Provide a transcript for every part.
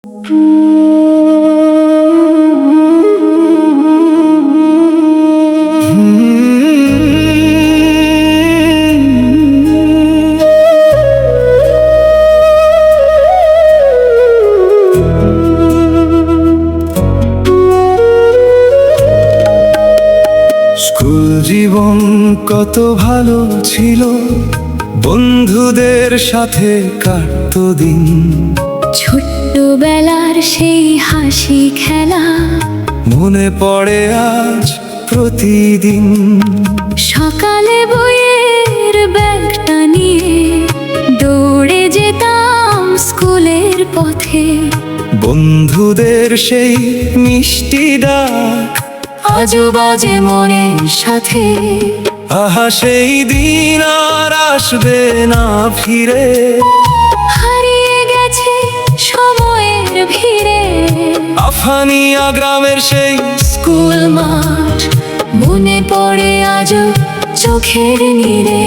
School জীবন কত ভালো ছিল, বন্ধুদের সাথে কাটতো দিন। ছোট্টবেলার সেই হাসি খেলা মনে পড়ে আজ প্রতিদিন। সকালে বইয়ের ব্যাগটা নিয়ে দৌড়ে যেতাম স্কুলের পথে। বন্ধুদের সেই মিষ্টি ডাক আজও বাজে মনের সাথে। আহা সেই দিন আর আসবে না ফিরে। হারিয়ে গেছে সময়ের ভিড়ে আফানিয়া গ্রামের সেই স্কুল মাঠ মনে পড়ে আজও চোখের নীড়ে।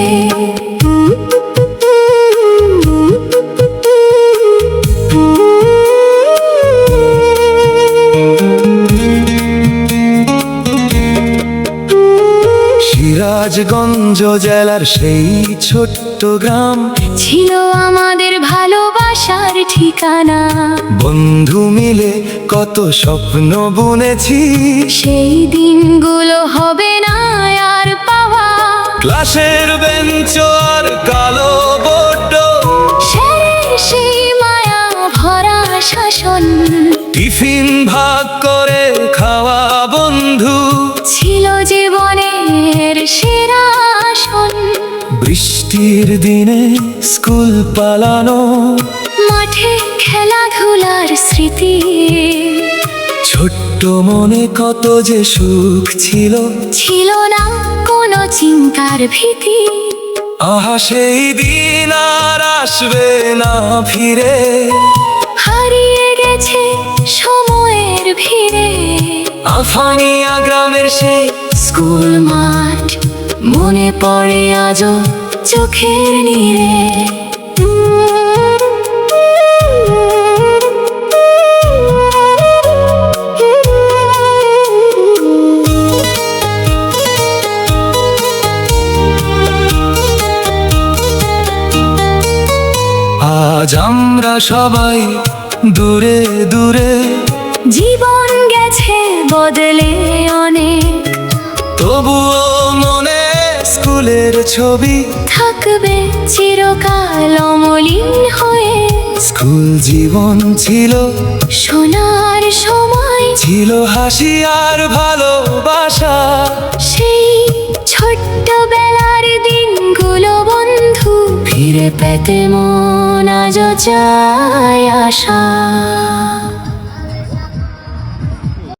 সিরাজগঞ্জ জেলার সেই ছোট্ট গ্রাম ছিল আমাদের ভালোবাসার ঠিকানা। বন্ধু মিলে কত স্বপ্ন বুনেছি, সেই দিনগুলো হবে না আর পাওয়া। ক্লাসের বেঞ্চ আর কালো বোর্ড, স্যারের সেই মায়া ভরা শাসন, টিফিন ভাগ করে খাওয়া বন্ধু ছিল জীবনের সেরা আসন। বৃষ্টির দিনে স্কুল পালানো, মাঠে খেলাধুলার স্মৃতি, ছোট্ট মনে কত যে সুখ ছিল। ছিল না কোনো চিন্তার ভীতি। আহা সেই দিন আর আসবে না ফিরে। হারিয়ে গেছে সময়ের ভিড়ে আফানিয়া গ্রামের সেই স্কুল মাঠ মনে পড়ে আজও চোখের নীড়ে। আজ আমরা সবাই দূরে দূরে, জীবন গেছে বদলে অনেক, তবুও মনে স্কুলের ছবি থাকবে চিরকাল অমলিন হয়ে। স্কুল জীবন ছিল সোনার সময়, ছিল হাসি আর ভালোবাসা। সেই ছোট্টবেলার দিনগুলো বন্ধু ফিরে পেতে মন আজও চায় আশা।